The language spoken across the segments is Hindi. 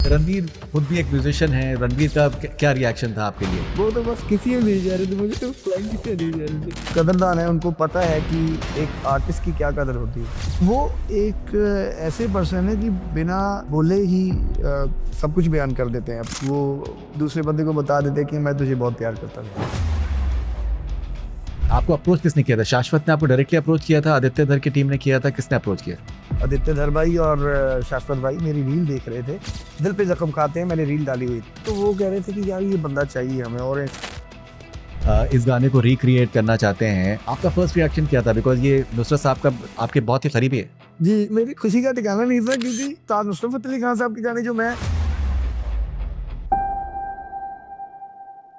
रणवीर खुद भी एक म्यूजिशियन है, रणवीर का क्या रिएक्शन था आपके लिए? वो तो बस किसी में नहीं जा रहे थे, मुझे तो फ्लाइंग किसी में नहीं जा रहे थे। कदरदान है, उनको पता है कि एक आर्टिस्ट की क्या कदर होती है। वो एक ऐसे पर्सन है कि बिना बोले ही सब कुछ बयान कर देते हैं। वो दूसरे बंदे को बता देते हैं कि मैं तुझे बहुत प्यार करता हूँ। आपको अप्रोच किसने किया था? शाश्वत ने आपको डायरेक्टली अप्रोच किया था, आदित्य धर की टीम ने किया था, किसने अप्रोच किया? आदित्य धर भाई और शाश्वत भाई मेरी रील देख रहे थे। दिल पे जख्म खाते हैं, मैंने रील डाली हुई थी, तो वो कह रहे थे कि यार ये बंदा चाहिए हमें। और इस गाने को रिक्रिएट करना चाहते हैं। आपका फर्स्ट रिएक्शन क्या था? बिकॉज ये नुसरत साहब का आपके बहुत ही करीबी है। जी, मेरी खुशी का ठिकाना नहीं था, क्योंकि उस्ताद नुसरत फतेह अली खान साहब के गाने जो मैं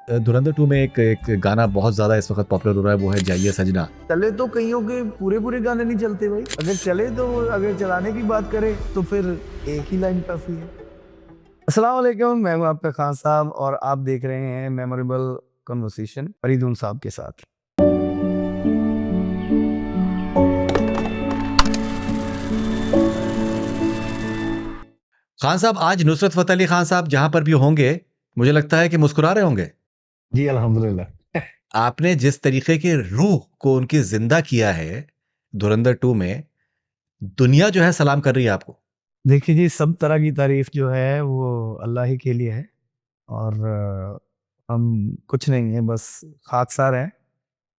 धुरंधर 2 में एक गाना बहुत ज्यादा इस वक्त पॉपुलर हो रहा है, वो है जाइए सजना। चले तो कईयों के पूरे पूरे गाने नहीं चलते भाई। अगर चले तो, अगर चलाने की बात करें तो फिर एक ही लाइन काफी है। अस्सलाम वालेकुम, मैं हूं आपका खान साहब और आप देख रहे हैं मेमोरेबल कन्वर्सेशन फरीदून साहब के साथ। खान साहब, आज नुसरत फतेह अली खान साहब जहां पर भी होंगे, मुझे लगता है कि मुस्कुरा रहे होंगे। जी अल्हम्दुलिल्लाह। आपने जिस तरीके की रूह को उनकी जिंदा किया है धुरंधर 2 में, दुनिया जो है सलाम कर रही है आपको। देखिए जी, सब तरह की तारीफ जो है वो अल्लाह ही के लिए है। और हम कुछ नहीं है, बस खाकसार हैं।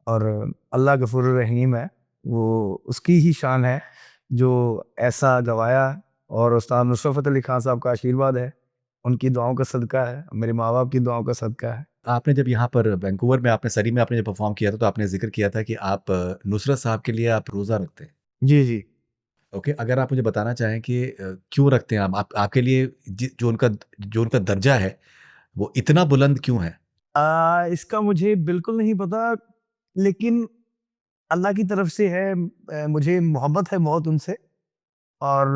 और अल्लाह गफूर रहीम है, वो उसकी ही शान है जो ऐसा गवाया। और उस्ताद नुसरत फतेह अली खान साहब का आशीर्वाद है, उनकी दुआओं का सदका है, मेरे माँ बाप की दुआओं का सदका है। आपने जब यहाँ पर वैंकूवर में आपने सरी में आपने जब परफॉर्म किया था, तो आपने जिक्र किया था कि आप नुसरत साहब के लिए आप रोजा रखते हैं। जी जी। ओके, अगर आप मुझे बताना चाहें कि क्यों रखते हैं आप आपके लिए जो उनका दर्जा है वो इतना बुलंद क्यों है? इसका मुझे बिल्कुल नहीं पता, लेकिन अल्लाह की तरफ से है। मुझे मोहब्बत है बहुत उनसे। और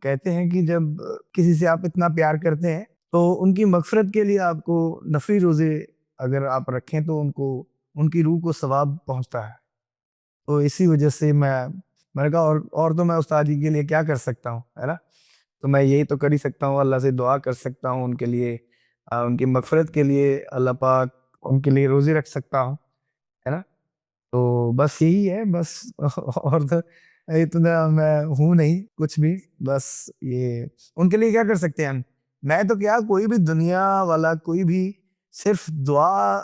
कहते हैं कि जब किसी से आप इतना प्यार करते हैं तो उनकी मगफरत के लिए आपको नफली रोज़े अगर आप रखें तो उनको, उनकी रूह को सवाब पहुंचता है। तो इसी वजह से मैंने कहा और तो मैं उस्ताद जी के लिए क्या कर सकता हूँ, है ना? तो मैं यही तो कर ही सकता हूँ, अल्लाह से दुआ कर सकता हूँ उनके लिए, उनकी मगफरत के लिए अल्लाह पाक उनके लिए रोज़े रख सकता हूँ, है ना? तो बस यही है, बस। और तो इतना मैं हूँ नहीं कुछ भी, बस ये उनके लिए क्या कर सकते हैं हम? मैं तो क्या, कोई भी दुनिया वाला कोई भी सिर्फ दुआ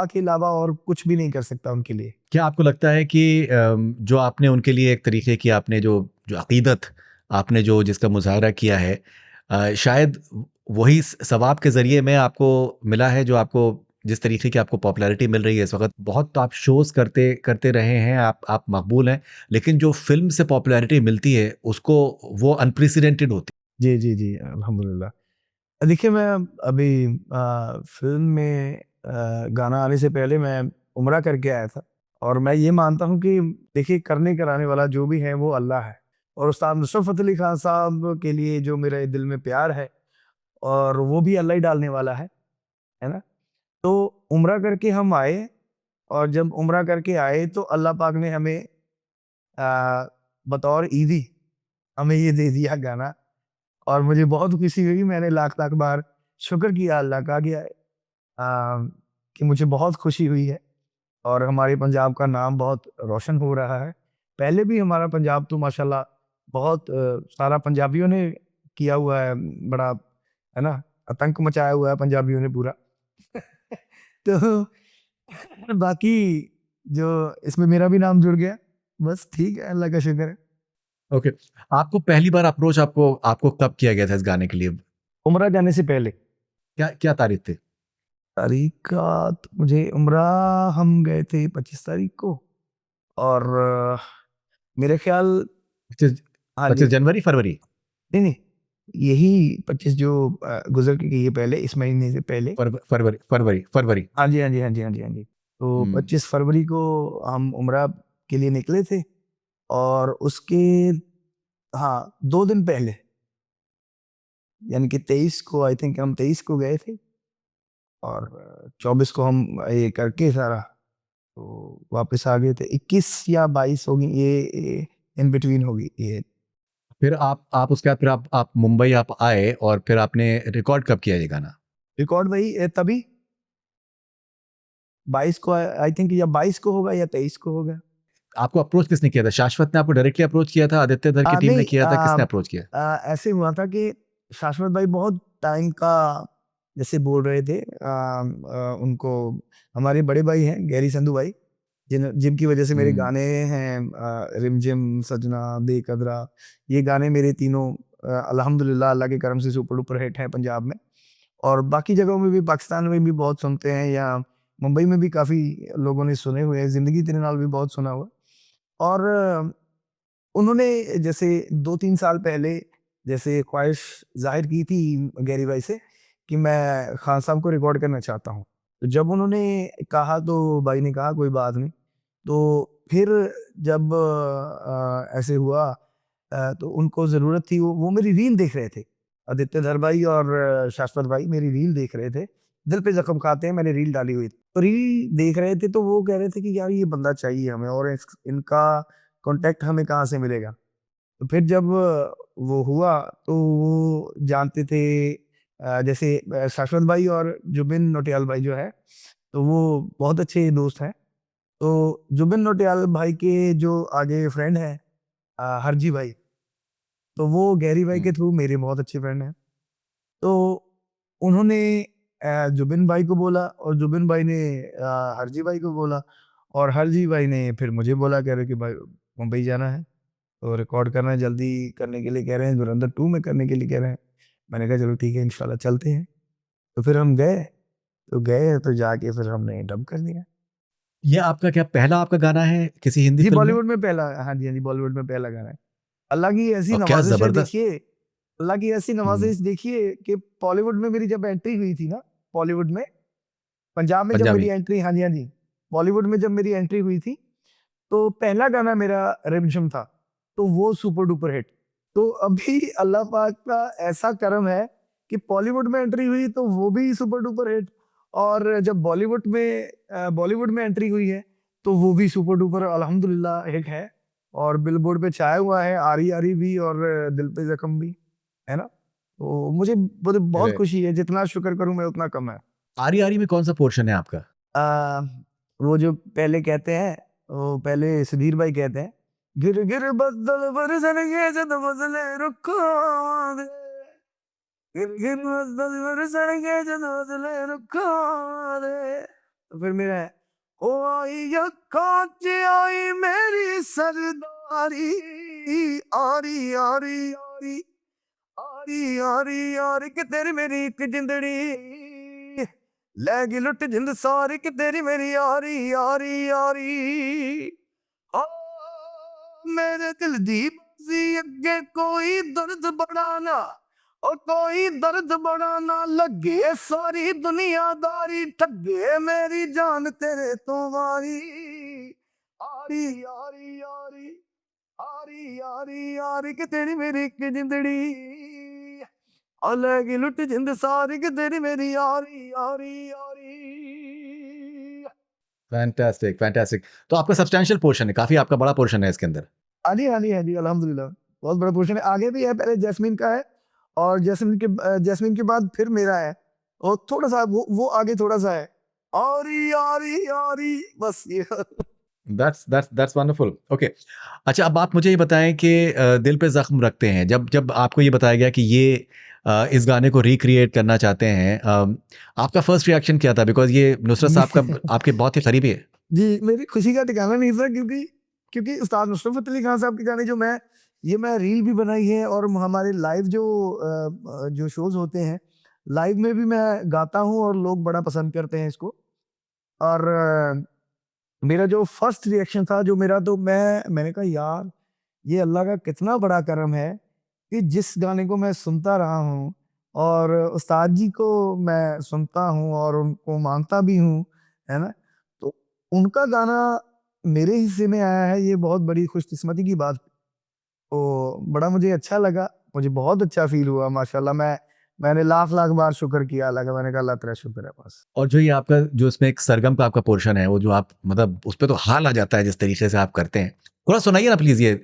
के अलावा और कुछ भी नहीं कर सकता उनके लिए। क्या आपको लगता है कि जो आपने उनके लिए एक तरीके की आपने जो जो अकीदत आपने जो जिसका मुज़ाहरा किया है, शायद वही सवाब के ज़रिए में आपको मिला है, जो आपको जिस तरीके की आपको पॉपुलैरिटी मिल रही है इस वक़्त। बहुत तो आप शोज़ करते करते रहे हैं, आप मकबूल हैं, लेकिन जो फ़िल्म से पॉपुलैरिटी मिलती है, उसको वो अनप्रेसिडेंटेड होती है। जी, जी, जी, अल्हम्दुलिल्लाह। देखिए, मैं अभी फ़िल्म में गाना आने से पहले मैं उम्रा करके आया था। और मैं ये मानता हूँ कि देखिए, करने कराने वाला जो भी है वो अल्लाह है। और उस्ताद नुसरत फ़तेह अली खान साहब के लिए जो मेरे दिल में प्यार है, और वो भी अल्लाह ही डालने वाला है ना? तो उम्रा करके हम आए, और जब उम्रा करके आए तो अल्लाह पाक ने हमें बतौर ईदी हमें ये दे दिया गाना। और मुझे बहुत खुशी हुई, मैंने लाख-लाख बार शुक्र किया अल्लाह का कि मुझे बहुत खुशी हुई है और हमारे पंजाब का नाम बहुत रोशन हो रहा है। पहले भी हमारा पंजाब तो माशाल्लाह बहुत सारा पंजाबियों ने किया हुआ है, बड़ा, है ना? आतंक मचाया हुआ है पंजाबियों ने पूरा। तो बाकी जो इसमें मेरा भी नाम जुड़ गया, बस ठीक है, अल्लाह का शुक्र है। ओके, आपको पहली बार अप्रोच आपको आपको कब किया गया था इस गाने के लिए? उम्रा जाने से पहले क्या क्या तारीख थी? तारीख का तो मुझे उम्रा, हम गए थे 25 तारीख को। और मेरे ख्याल, 25 हाँ जी, 25 जनवरी, फरवरी? नहीं, नहीं, यही 25 जो गुज़र के गई है पहले, इस महीने से पहले। फरवरी। हाँ जी, हाँ जी, हाँ जी, हाँ जी, हाँ जी। तो हुँ। 25 फरवरी को हम उम्रा के लिए निकले थे। और उसके, हाँ, 2 दिन पहले, यानी कि 23 को, आई थिंक हम 23 को गए थे। और 24 को हम ये करके सारा, तो वापस आ गए थे। 21 या 22 होगी ये इन बिटवीन होगी ये। फिर आप उसके बाद फिर आप मुंबई आप आए और फिर आपने रिकॉर्ड कब किया ये गाना? रिकॉर्ड वही तभी 22 को आई थिंक, या 22 को होगा या 23 को होगा। आपको अप्रोच किसने किया था? शाश्वत ने आपको डायरेक्टली अप्रोच किया था? आदित्य धर की टीम ने नहीं, किया था? किसने अप्रोच किया? ऐसे हुआ था कि शाश्वत भाई बहुत टाइम का जैसे बोल रहे थे, उनको हमारे बड़े भाई हैं गैरी संधू भाई, जिनकी वजह से मेरे हुँ। गाने हैं, रिमझिम, सजना, बेकदरा, ये गाने मेरे तीनों अल्हम्दुलिल्लाह अल्लाह के करम से सुपर डुपर हिट हैं पंजाब में। और बाकी जगहों में भी, पाकिस्तान में भी बहुत सुनते हैं, या मुंबई में भी काफ़ी लोगों ने सुने हुए हैं, ज़िंदगी तेरे नाल भी बहुत सुना हुआ। और उन्होंने जैसे 2-3 साल पहले जैसे ख्वाहिश ज़ाहिर की थी गैरी भाई से कि मैं खान साहब को रिकॉर्ड करना चाहता हूँ। तो जब उन्होंने कहा तो भाई ने कहा कोई बात नहीं। तो फिर जब ऐसे हुआ, तो उनको ज़रूरत थी, वो मेरी रील देख रहे थे। आदित्य धर भाई और शाश्वत भाई मेरी रील देख रहे थे। दिल पे ज़ख्म खाते हैं मैंने रील डाली हुई थी। तो रील देख रहे थे तो वो कह रहे थे कि यार ये बंदा चाहिए हमें, और इनका कॉन्टैक्ट हमें कहाँ से मिलेगा? तो फिर जब वो हुआ तो वो जानते थे, जैसे शाश्वत भाई और जुबिन नौटियाल भाई जो है, तो वो बहुत अच्छे दोस्त हैं। तो जुबिन नौटियाल भाई के जो आगे फ्रेंड हैं, हरजी भाई, तो वो गैरी भाई हुँ। के थ्रू मेरे बहुत अच्छे फ्रेंड हैं। तो उन्होंने जुबिन भाई को बोला और जुबिन भाई ने हरजी भाई को बोला, और हरजी भाई ने फिर मुझे बोला, कह रहे कि भाई मुंबई जाना है, तो रिकॉर्ड करना है, जल्दी करने के लिए कह रहे हैं, धुरंधर 2 में करने के लिए कह रहे हैं। मैंने कहा चलो ठीक है इंशाल्लाह चलते हैं। तो फिर हम गए तो जाके फिर हमने डब कर दिया। ये आपका क्या पहला आपका गाना है किसी हिंदी जी, फ़िल्म में? बॉलीवुड में पहला, हाँ जी, हाँ जी, बॉलीवुड में पहला गाना है। अल्लाह की ऐसी और क्या नवाज़िश है ज़बरदस्त। देखिए, अल्लाह की ऐसी हुँ, नवाज़िश देखिए कि बॉलीवुड में मेरी जब एंट्री हुई थी ना, बॉलीवुड में, पंजाब में जब मेरी पंजाबी। एंट्री, हाँ जी, हाँ जी, बॉलीवुड में जब मेरी एंट्री हुई थी, तो पहला गाना मेरा रिमझिम था, तो वो सुपर डुपर हिट। तो अभी अल्लाह पाक का ऐसा करम है कि बॉलीवुड में एंट्री हुई तो वो भी सुपर डुपर हिट, और जब बॉलीवुड में एंट्री हुई है, तो वो भी सुपर डुपर अल्हम्दुलिल्लाह हिट है, और बिलबोर्ड पे छाया हुआ है, आरी आरी भी और दिल पे ज़ख्म भी, है ना? तो मुझे बहुत ग्रेट। खुशी है, जितना शुक्र करूँ मैं उतना कम है। आरी आरी में कौन-सा पोर्शन है आपका? अ, वो जो पहले कहते हैं, वो पहले सुधीर भाई कहते हैं, गिर गिर बदल बरसणगे जद बदले रुखों दे, गिर गिर बदल बरसणगे जद बदले रुखों दे। तो फिर मेरा है, ओ आई अक्खां च आई मेरी सरदारी, आरी आरी आरी आरी आरी आरी कि तेरी मेरी एक जिंदड़ी ਲੈ ਗਈ ਲੁੱਟ ਜਿੰਦ ਸਾਰੀ ਕਿ ਤੇਰੀ ਮੇਰੀ ਯਾਰੀ ਯਾਰੀ ਯਾਰੀ ਆ ਮੇਰੇ ਦਿਲ ਦੀ ਬਾਜ਼ੀ ਅੱਗੇ ਕੋਈ ਦਰਦ ਬੜਾ ਨਾ ਉਹ ਕੋਈ ਦਰਦ ਬੜਾ ਨਾ ਲੱਗੇ ਸਾਰੀ ਦੁਨੀਆਦਾਰੀ ਠੱਗੇ ਮੇਰੀ ਜਾਨ ਤੇਰੇ ਤੋਂ ਵਾਰੀ ਆਰੀ ਯਾਰੀ ਯਾਰੀ ਆਰੀ ਯਾਰੀ ਯਾਰੀ ਕਿ ਤੇਰੀ ਮੇਰੀ ਇੱਕ ਜਿੰਦੜੀ अलग लुट जिंद सारी कि तेरी मेरी यारी यारी यारी। Fantastic, fantastic. तो आपका सब्सटैंशियल पोर्शन है, काफ़ी आपका बड़ा पोर्शन है इसके अंदर। हाँ जी, हाँ जी, हाँ जी, अल्हम्दुलिल्लाह। बहुत बड़ा पोर्शन है, आगे भी है, पहले जैस्मीन का है, और जैस्मीन के बाद फिर मेरा है, और थोड़ा-सा वो आगे थोड़ा-सा है। आरी, आरी, आरी, बस ये दैट्स वंडरफुल। ओके। अच्छा, अब आप मुझे ये बताएँ कि दिल पे ज़ख्म रखते हैं, जब जब आपको ये बताया गया कि ये इस गाने को रिक्रिएट करना चाहते हैं, आपका फर्स्ट रिएक्शन क्या था? बिकॉज़ ये नुसरत साहब का आपके बहुत ही करीबी है। जी, मेरी खुशी का ठिकाना नहीं था, क्योंकि क्योंकि उस्ताद नुसरत फ़तेह अली खान साहब के गाने जो मैं रील भी बनाई है, और हमारे लाइव जो शोज़ होते हैं, लाइव में भी मैं गाता हूँ और लोग बड़ा पसंद करते हैं इसको। और मेरा जो फर्स्ट रिएक्शन था, जो मेरा तो मैंने कहा यार, ये अल्लाह का कितना बड़ा करम है कि जिस गाने को मैं सुनता रहा हूँ, और उस्ताद जी को मैं सुनता हूँ और उनको मानता भी हूँ, है ना? तो उनका गाना मेरे हिस्से में आया है, ये बहुत बड़ी खुशकिस्मती की बात। तो बड़ा मुझे अच्छा लगा, मुझे बहुत अच्छा फ़ील हुआ माशाल्लाह। मैं मैंने लाख-लाख बार शुक्र किया अल्लाह का, मैंने कहा अल्लाह तेरा शुक्र है बस। और जो ये आपका जो इसमें एक सरगम का आपका पोर्शन है, वो जो आप मतलब उस पे तो हाल आ जाता है जिस तरीके से आप करते हैं। थोड़ा सुनाइए ना प्लीज़ ये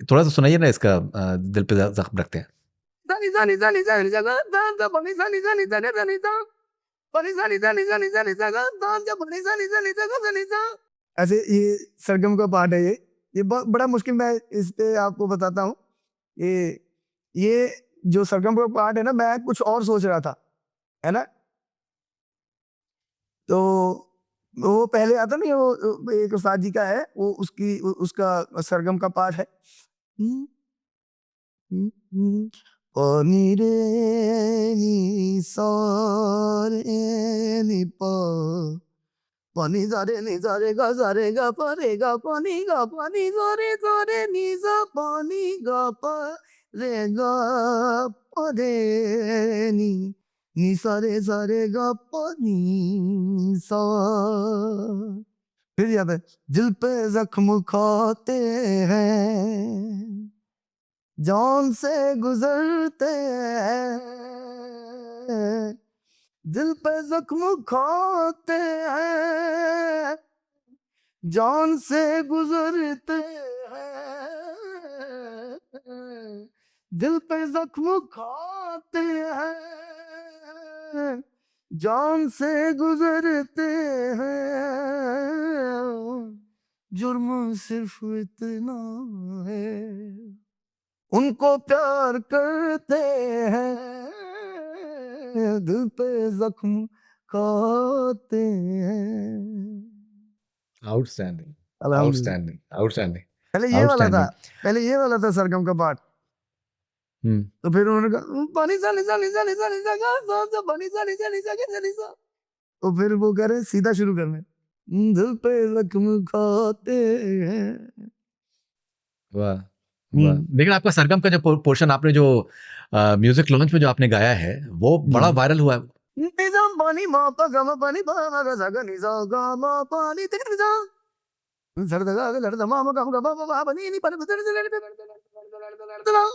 थोड़ा-सा सुनाइए ना इसका दिल पे ज़ख्म रखते हैं। जानी जानी जानी जानी जगा दान दा बनी जानी जानी जाने जानी जा बनी जानी जानी जानी जानी जगा दान दा बनी जानी जानी जगा जानी जा। ऐसे ये सरगम का पार्ट है ये बहुत बड़ा मुश्किल, मैं इस पे आपको बताता हूँ। ये ये जो सरगम का पार्ट है ना, मैं कुछ और सोच रहा था, है ना? तो वो पहले आता नहीं, वो एक उस्ताद जी का है, वो उसका सरगम का पार्ट है। हुँ, हुँ, हुँ। पानी रे नी सा रे नी पा, पानी सा रे गा पा रे गा पानी सा रे नी सा पानी गा पा रे गा पा रे नी सा रे गा पा नी सा। फिर याद है, दिल पे जख्म खाते हैं, जान से गुजरते हैं, दिल पे जख्म खाते हैं, जान से गुजरते हैं, दिल पे जख्म खाते हैं, जान से गुजरते हैं, जुर्म सिर्फ इतना है, उनको प्यार करते हैं, दिल पे जख्म खाते हैं। आउटस्टैंडिंग, अल्हम्दुलिल्लाह। आउटस्टैंडिंग, आउटस्टैंडिंग, पहले ये वाला था, आउटस्टैंडिंग। पहले ये वाला था सरगम का पार्ट। हुँ। तो फिर उन्होंने कहा पानी सा निसा निसा निसा निसा गा सा सा पानी सा निसा निसा के निसा। तो फिर वो कह रहे सीधा शुरू करने, दिल पे जख्म खाते हैं। वाह! वाह! हुँ, लेकिन आपका सरगम का जो पोर्शन आपने जो म्यूज़िक लॉन्च में जो आपने गाया है, वो जी। बड़ा वायरल हुआ है। निजाम पानी मा पा गा मा पानी पा मा गा सा गा नि सा गा मा पानी ते नि सा zar da ga zar da ma ma ga ma ga ba ba ba ni ni pa da da da।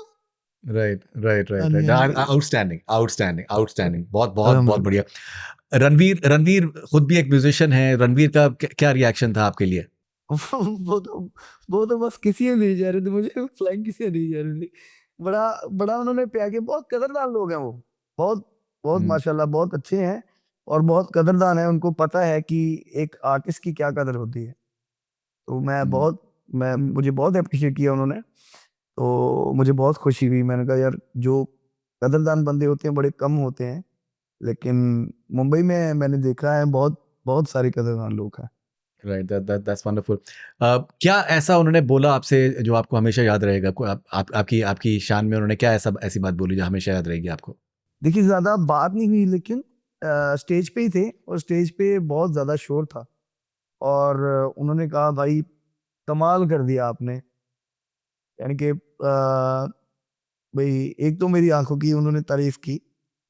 Right, right, हाँ राइट, जी, राइट। हाँ जी। Outstanding, outstanding, outstanding. बहुत, बहुत, बहुत अल्हम्दुलिल्लाह। बढ़िया। रणवीर रणवीर खुद भी एक म्यूज़िशियन है। रणवीर का क्या रिएक्शन था आपके लिए? वो तो वो तो बस किसी ने नहीं जा रहे थे मुझे, फ्लाइंग किसी ने नहीं जा रही थी। बड़ा बड़ा उन्होंने प्यार किया, बहुत कदरदान लोग हैं वो। बहुत बहुत हुँ, माशाल्लाह बहुत अच्छे हैं और बहुत कदरदान हैं, उनको पता है कि एक आर्टिस्ट की क्या कदर होती है। तो हुँ, मैं मुझे बहुत एप्रिशिएट किया उन्होंने, तो मुझे बहुत खुशी हुई। मैंने कहा यार जो कदरदान बंदे होते हैं बड़े कम होते हैं, लेकिन मुंबई में मैंने देखा है बहुत बहुत सारे कदरदान लोग हैं। Right, that's wonderful. क्या ऐसा उन्होंने बोला आपसे जो आपको हमेशा याद रहेगा? को आप आपकी आपकी शान में उन्होंने क्या ऐसा ऐसी बात बोली जो हमेशा याद रहेगी आपको? देखिए ज़्यादा बात नहीं हुई, लेकिन स्टेज पे ही थे और स्टेज पे बहुत ज़्यादा शोर था और उन्होंने कहा भाई कमाल कर दिया आपने। यानी कि भई एक तो मेरी आँखों की उन्होंने तारीफ़ की,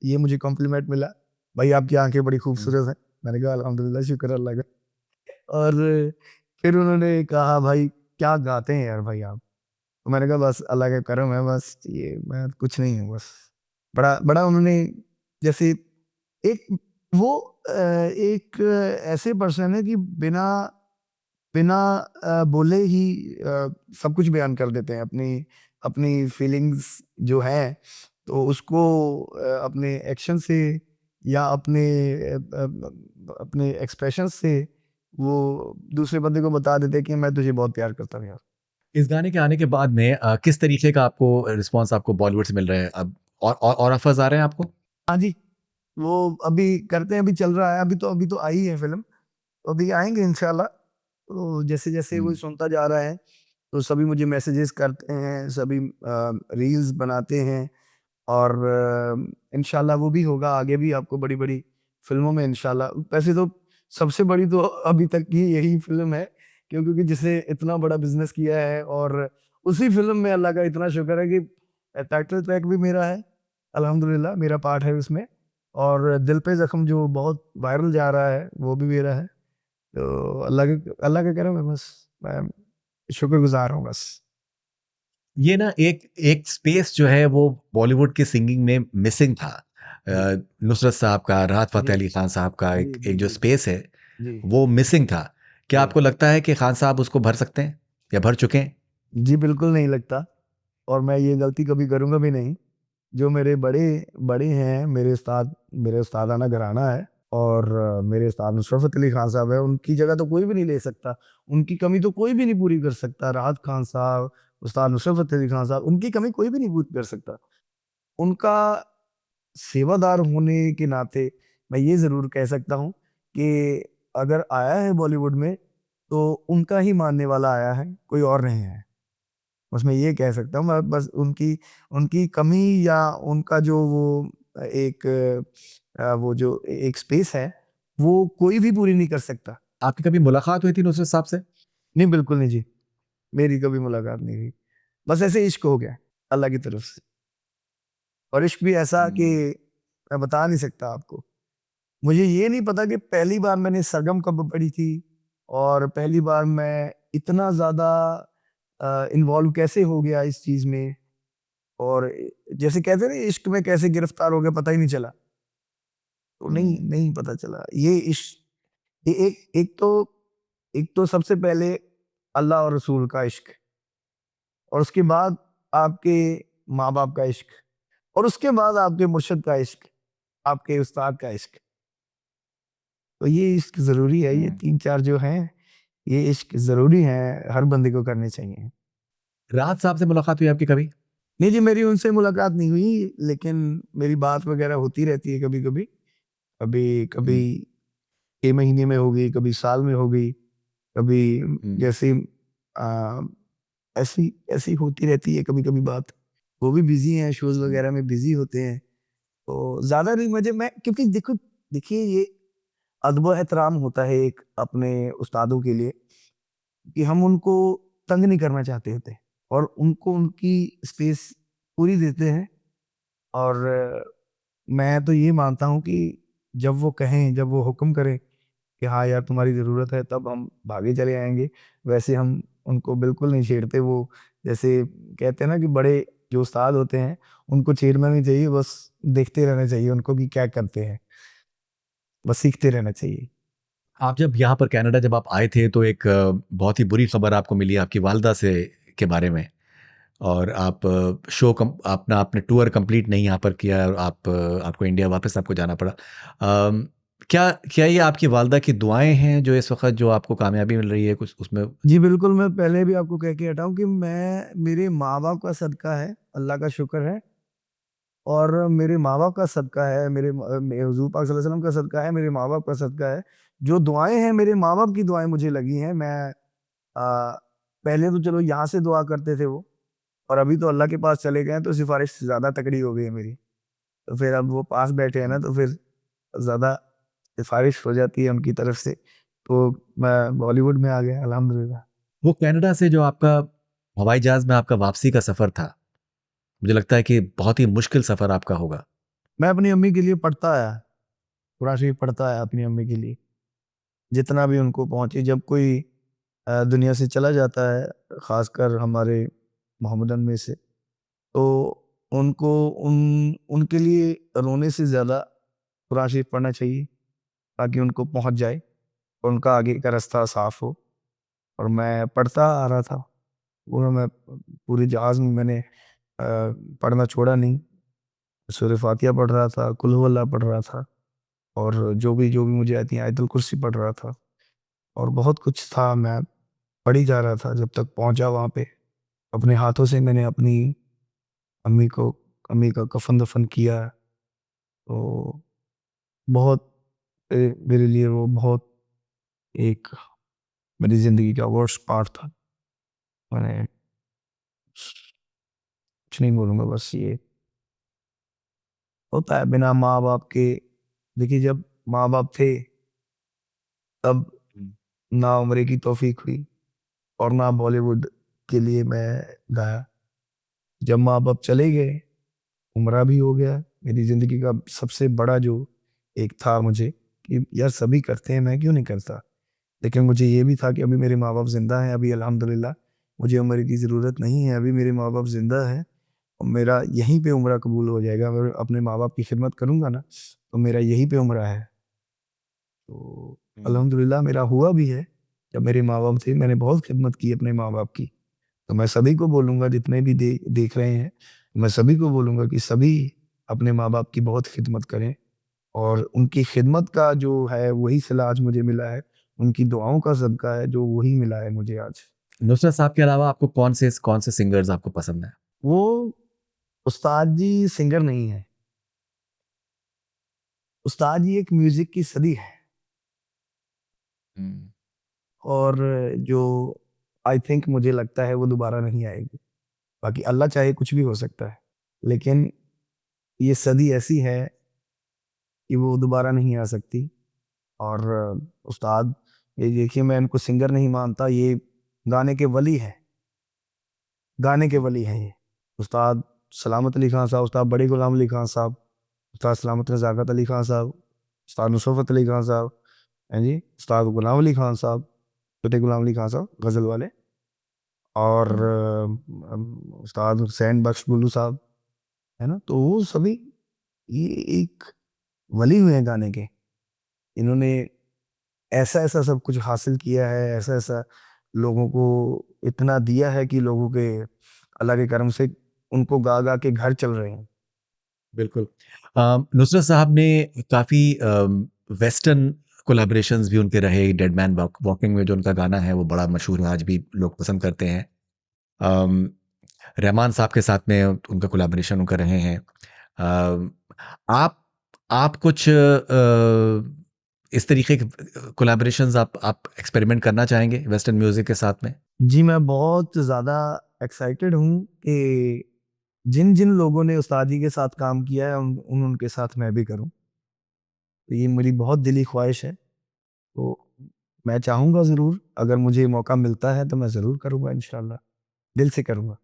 ये मुझे कॉम्प्लीमेंट मिला, भाई आपकी आँखें बड़ी हुँ, खूबसूरत हैं। मैंने कहा अल्हम्दुलिल्लाह शुक्र अल्लाह का। और फिर उन्होंने कहा भाई क्या गाते हैं यार भाई आप। तो मैंने कहा बस अल्लाह का करम है, बस ये मैं कुछ नहीं हूँ बस। बड़ा बड़ा उन्होंने जैसे एक वो एक ऐसे पर्सन है कि बिना बिना बोले ही सब कुछ बयान कर देते हैं, अपनी अपनी फीलिंग्स जो हैं, तो उसको अपने एक्शन से या अपने एक्सप्रेशन से वो दूसरे बंदे को बता देते हैं कि मैं तुझे बहुत प्यार करता हूँ यार। इस गाने के आने के बाद में किस तरीके का आपको रिस्पॉन्स आपको बॉलीवुड से मिल रहा है? अब और ऑफर्स आ रहे हैं आपको? हाँ जी, वो अभी करते हैं, अभी चल रहा है, अभी तो आई है फ़िल्म, तो अभी आएँगे इंशाल्लाह। तो जैसे-जैसे हुँ, वो सुनता जा रहा है, तो सभी मुझे मैसेजेस करते हैं, सभी रील्स बनाते हैं और इंशाल्लाह वो भी होगा, आगे भी आपको बड़ी-बड़ी फ़िल्मों में इंशाल्लाह। वैसे तो सबसे बड़ी तो अभी तक की यही फ़िल्म है, क्योंकि जिसने इतना बड़ा बिज़नेस किया है और उसी फ़िल्म में अल्लाह का इतना शुक्र है कि टाइटल ट्रैक भी मेरा है, अल्हम्दुलिल्लाह मेरा पार्ट है उसमें और दिल पे ज़ख्म जो बहुत वायरल जा रहा है, वो भी मेरा है। तो अल्लाह का करम है बस, मैं शुक्रगुज़ार हूँ बस। ये ना एक एक स्पेस जो है वो बॉलीवुड की सिंगिंग में मिसिंग था। जी, नुसरत साहब का, राहत फ़तेह जी, अली खान साहब का जी, एक जी, एक जो जी, स्पेस है, जी, वो मिसिंग था। क्या जी। आपको लगता है कि खान साहब उसको भर सकते हैं या भर चुके हैं? जी, बिल्कुल नहीं लगता और मैं ये गलती कभी करूँगा भी नहीं। जो मेरे बड़े बड़े हैं, मेरे उस्तादाना घराना है और मेरे उस्ताद नुसरत फ़तेह अली खान साहब हैं, उनकी जगह तो कोई भी नहीं ले सकता। उनकी कमी तो कोई भी नहीं पूरी कर सकता। राहत खान साहब, उस्ताद नुसरत फ़तेह अली खान साहब, उनकी कमी कोई भी नहीं पूरी कर सकता। उनका सेवादार होने के नाते मैं ये ज़रूर कह सकता हूँ कि अगर आया है बॉलीवुड में, तो उनका ही मानने वाला आया है, कोई और नहीं है। बस मैं ये कह सकता हूँ। मैं बस उनकी उनकी कमी या उनका जो वो एक वो जो एक स्पेस है, वो कोई भी पूरी नहीं कर सकता। आपकी कभी मुलाकात हुई थी नुसरत साहब से? नहीं, बिल्कुल नहीं जी, मेरी कभी मुलाकात नहीं हुई। बस ऐसे इश्क हो गया, अल्लाह की तरफ से और इश्क भी ऐसा कि हुँ। मैं बता नहीं सकता आपको। मुझे ये नहीं पता कि पहली बार मैंने सरगम कब पढ़ी थी और पहली बार मैं इतना ज़्यादा इन्वॉल्व कैसे हो गया इस चीज़ में और जैसे कहते हैं ना इश्क में कैसे गिरफ्तार हो गया पता ही नहीं चला। तो नहीं, हुँ। नहीं पता चला। ये ये एक तो सबसे पहले अल्लाह और रसूल का इश्क और उसके बाद आपके माँ-बाप का इश्क और उसके बाद आपके मुर्शिद का इश्क, आपके उस्ताद का इश्क। तो ये इश्क ज़रूरी है, ये हुँ। 3-4 जो हैं, ये इश्क ज़रूरी हैं, हर बंदे को करने चाहिए। राहत साहब से मुलाकात हुई आपकी कभी? नहीं जी, मेरी उनसे मुलाकात नहीं हुई, लेकिन मेरी बात वगैरह होती रहती है कभी-कभी। कभी कभी हुँ। 6 महीने में हो गई, कभी साल में हो गई, कभी हुँ। जैसे अ, ऐसी ऐसी होती रहती है कभी-कभी बात। वो भी बिज़ी हैं, शोज़ हुँ। वगैरह में बिज़ी होते हैं, तो ज़्यादा नहीं मुझे मैं क्योंकि देखिए ये अदब व एहतराम होता है एक अपने उस्तादों के लिए कि हम उनको तंग नहीं करना चाहते होते और उनको उनकी स्पेस पूरी देते हैं और मैं तो ये मानता हूँ कि जब वो कहें, जब वो हुक्म करें कि हाँ यार तुम्हारी ज़रूरत है तब हम भागे चले आएँगे। वैसे हम उनको बिल्कुल नहीं छेड़ते वो जैसे कहते हैं ना कि बड़े जो उस्ताद होते हैं, उनको छेड़ना नहीं चाहिए बस देखते रहना चाहिए उनको कि क्या करते हैं। बस सीखते रहना चाहिए। आप जब यहाँ पर कनाडा जब आप आए थे तो एक बहुत ही बुरी खबर आपको मिली आपकी वालिदा से के बारे में और आप शो कम अपना आपने टूर कंप्लीट नहीं यहाँ पर किया और आपको इंडिया वापस आपको जाना पड़ा। क्या क्या ये आपकी वालिदा की दुआएँ हैं जो इस वक़्त जो आपको कामयाबी मिल रही है कुछ उसमें? जी, बिल्कुल मैं पहले भी आपको कह के हटा हूँ कि मैं मेरे माँ-बाप का सदका है, अल्लाह का शुक्र है और मेरे माँ-बाप का सदका है, हुज़ूर पाक सल्लल्लाहु अलैहि वसल्लम का सदका है, मेरे माँ-बाप का सदका है। जो दुआएँ हैं, मेरे माँ-बाप की दुआएँ मुझे लगी हैं। पहले तो चलो यहाँ से दुआ करते थे वो और अभी तो अल्लाह के पास चले गए हैं, तो सिफ़ारिश ज़्यादा तगड़ी हो गई है मेरी। तो फिर अब वो पास बैठे हैं ना, तो फिर ज़्यादा सिफ़ारिश हो जाती है उनकी तरफ से। तो मैं बॉलीवुड में आ गया अल्हम्दुलिल्लाह। वो कनाडा से जो आपका हवाई जहाज़ में आपका वापसी का सफ़र था, मुझे लगता है कि बहुत ही मुश्किल सफ़र आपका होगा। मैं अपनी अम्मी के लिए पढ़ता आया, कुरान शरीफ पढ़ता आया अपनी अम्मी के लिए। जितना भी उनको पहुँचे जब कोई दुनिया से चला जाता है, ख़ासकर हमारे मोहम्मदन में से, तो उनको उनके लिए रोने से ज़्यादा कुरान शरीफ पढ़ना चाहिए, ताकि उनको पहुँच जाए और उनका आगे का रास्ता साफ़ हो। और मैं पढ़ता आ रहा था, पूरे जहाज़ में मैंने पढ़ना छोड़ा नहीं। सूरह फ़ातिहा पढ़ रहा था, कुल हु अल्लाह पढ़ रहा था और जो भी मुझे आती है आयतुल कुर्सी पढ़ रहा था और बहुत कुछ था मैं पढ़ ही जा रहा था जब तक पहुँचा वहाँ पे। अपने हाथों से मैंने अपनी अम्मी को अम्मी का कफ़न-दफ़न किया। तो बहुत मेरे लिए वो बहुत एक मेरी ज़िंदगी का वर्स्ट पार्ट था। मैंने कुछ नहीं बोलूँगा बस ये होता है बिना माँ-बाप के देखिए जब माँ-बाप थे तब हुँ। ना उम्रे की तौफ़ीक हुई और ना बॉलीवुड के लिए मैं गाया। जब माँ-बाप चले गए, उम्रा भी हो गया, मेरी ज़िंदगी का सबसे बड़ा जो एक था मुझे कि यार सभी करते हैं, मैं क्यों नहीं करता? लेकिन मुझे ये भी था कि अभी मेरे माँ-बाप ज़िंदा हैं, अभी अल्हम्दुलिल्लाह मुझे उम्र की ज़रूरत नहीं है, अभी मेरे माँ-बाप ज़िंदा हैं और मेरा यहीं पे उम्र कबूल हो जाएगा। अगर अपने माँ-बाप की खिदमत करूँगा ना, तो मेरा यहीं पे उम्र है। तो हुँ। अल्हम्दुलिल्लाह मेरा हुआ भी है। जब मेरे माँ-बाप थे, मैंने बहुत खिदमत की अपने माँ-बाप की। तो मैं सभी को बोलूँगा, जितने भी देख रहे हैं, मैं सभी को बोलूँगा कि सभी अपने माँ-बाप की बहुत खिदमत करें, और उनकी खिदमत का जो है वही सिला आज मुझे मिला है। उनकी दुआओं का सदका है जो वही मिला है मुझे आज। नुसरत साहब के अलावा आपको कौन से सिंगर्स आपको पसंद हैं? वो उस्ताद जी सिंगर नहीं है। उस्ताद जी एक म्यूज़िक की सदी है, हुँ। और जो आई थिंक मुझे लगता है वो दोबारा नहीं आएगी। बाकी अल्लाह चाहे कुछ भी हो सकता है। लेकिन ये सदी ऐसी है कि वो दोबारा नहीं आ सकती। और उस्ताद, ये देखिए, मैं इनको सिंगर नहीं मानता, ये गाने के वली हैं, गाने के वली हैं ये। उस्ताद सलामत अली खान साहब, उस्ताद बड़े गुलाम अली खान साहब, उस्ताद सलामत नज़ाकत अली खान साहब, उस्ताद नुसरत अली खान साहब, हैं जी, उस्ताद गुलाम अली खान साहब, छोटे गुलाम अली खान साहब गज़ल वाले, और हुँ। उस्ताद हुसैन बख्श बुल्लू साहब, है ना? तो वो सभी, ये एक वली हुए हैं गाने के। इन्होंने ऐसा-ऐसा सब कुछ हासिल किया है, ऐसा-ऐसा लोगों को इतना दिया है कि लोगों के अल्लाह के करम से उनको गा-गा के घर चल रहे हैं। बिल्कुल। नुसरत साहब ने काफ़ी वेस्टर्न कोलैबोरेशंस भी उनके रहे, डेड मैन वॉकिंग में जो उनका गाना है वो बड़ा मशहूर है, आज भी लोग पसंद करते हैं। अम, रहमान साहब के साथ में उनका कोलैबोरेशन उनका रहे हैं। अ, आप आप कुछ इस तरीके के कोलैबोरेशंस आप एक्सपेरिमेंट करना चाहेंगे वेस्टर्न म्यूज़िक के साथ में? जी, मैं बहुत ज़्यादा एक्साइटेड हूँ कि जिन-जिन लोगों ने उस्ताद जी के साथ काम किया है, उनके साथ मैं भी करूँ। तो ये मेरी बहुत दिली ख्वाहिश है। तो मैं चाहूँगा ज़रूर, अगर मुझे मौका मिलता है तो मैं ज़रूर करूँगा इंशाअल्लाह, दिल से करूँगा।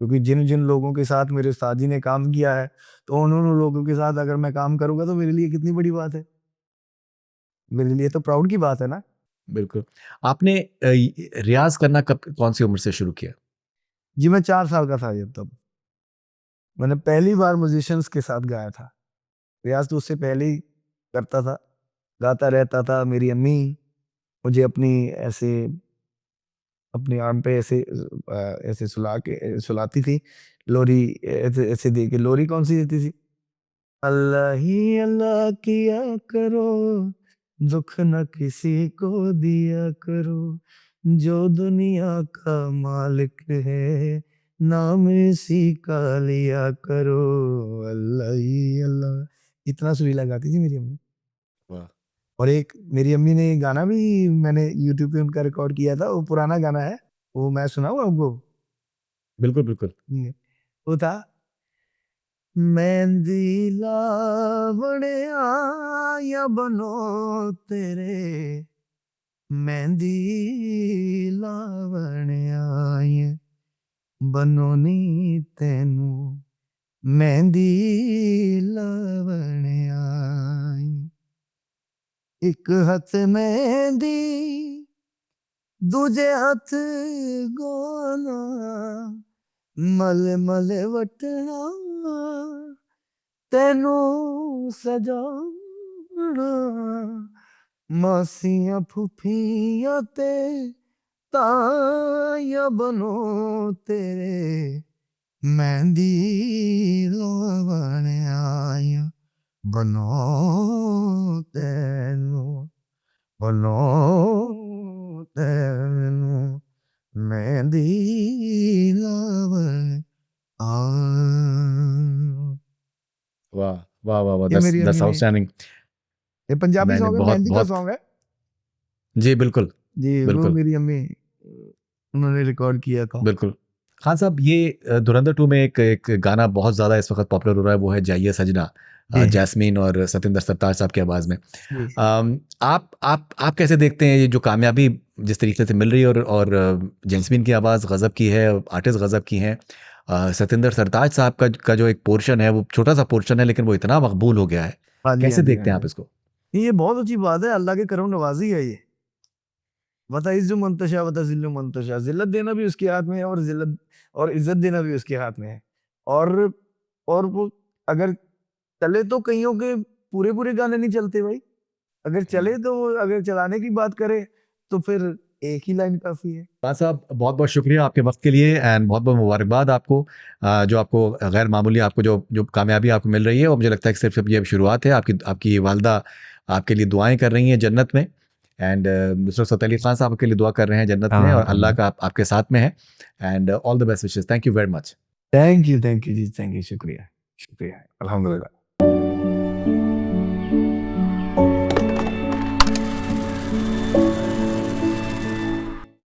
क्योंकि जिन-जिन लोगों के साथ मेरे उस्ताद जी ने काम किया है, तो उन लोगों के साथ अगर मैं काम करूँगा तो मेरे लिए कितनी बड़ी बात है। मेरे लिए तो प्राउड की बात है ना। बिल्कुल। आपने रियाज़ करना कब कौन-सी उम्र से शुरू किया? जी, मैं 4 साल का था जब तब। मैंने पहली बार म्यूज़िशियंस के साथ गाया था। रियाज़ तो उससे पहले ही करता था, गाता रहता था। मेरी अम्मी मुझे ऐसे अपने आर्म पे ऐसे सुलाती थी। लोरी ऐसे ऐसे दे के, लोरी कौन-सी देती थी? अल्लाह ही अल्लाह किया करो, दुख न किसी को दिया करो, जो दुनिया का मालिक है, नाम इसी का लिया करो, अल्लाह ही अल्लाह। इतना सुरीला गाती थी मेरी अम्मी। वाह! और एक मेरी अम्मी ने गाना भी, मैंने यूट्यूब पे उनका रिकॉर्ड किया था, वो पुराना गाना है, वो मैं सुनाऊँ आपको? बिल्कुल, बिल्कुल। वो था, मेहंदी लावणिया या बनो तेरे, मेहंदी लावणिया या बनो नी तेनू, मेहंदी लावणिया। एक हथ मेहंदी, दूजे हथ गौना, मल मल वटना तेनू सजाना, मासियां फुफियां ते ताया बनो तेरे, मेहंदी लावण आया बनो तेनू, बनो तेनू, मेहंदी लावण आया। वाह! वाह, वाह, वाह! ये दैट्स मेरी अम्मी दैट्स ने, आउटस्टैंडिंग। ये पंजाबी मैंने सॉन्ग है, बहुत मेहंदी का बहुत सॉन्ग है। जी, बिल्कुल, जी, वो बिल्कुल, मेरी अम्मी, उन्होंने रिकॉर्ड किया था। बिल्कुल। खान साहब ये धुरंधर 2 में एक एक गाना बहुत ज़्यादा इस वक़्त पॉपुलर हो रहा है, वो है जाइए सजना जी, जैस्मीन और सतिंदर सरताज साहब की आवाज़ में। जी। आप कैसे देखते हैं ये जो कामयाबी जिस तरीके से मिल रही है और जैस्मीन की आवाज़ गज़ब की है, आर्टिस्ट गज़ब की हैं। सतिंदर सरताज साहब का जो एक पोर्शन है, वो छोटा-सा पोर्शन है लेकिन वो इतना मकबूल हो गया है। हाँ जी, हाँ कैसे जी, हाँ देखते हैं जी। आप इसको? नहीं, ये बहुत अच्छी बात है, अल्लाह के करम नवाज़ी है ये। वतइज़्ज़ु मंतशा व तज़िल्लु मंतशा, ज़िल्लत देना भी उसके हाथ में है, और ज़िल्लत और इज़्ज़त देना भी उसके हाथ में है। और और वो अगर चले तो कईयों के पूरे-पूरे गाने नहीं चलते भाई। अगर चले तो अगर चलाने की बात करें तो फिर एक ही लाइन काफ़ी है। खान साहब बहुत-बहुत शुक्रिया आपके वक़्त के लिए एंड बहुत-बहुत मुबारकबाद आपको जो आपको गैर मामूली आपको जो जो कामयाबी आपको मिल रही है और मुझे लगता है कि सिर्फ़ ये शुरुआत है। आपकी आपकी वालिदा आपके लिए दुआएँ कर रही हैं जन्नत में एंड नुसरत फ़तेह अली खान साहब आपके लिए दुआ कर रहे हैं जन्नत में और अल्लाह हाँ। का आपके साथ में है and all the best wishes. Thank you very much. Thank you जी, थैंक यू, शुक्रिया, शुक्रिया, अल्हम्दुलिल्लाह।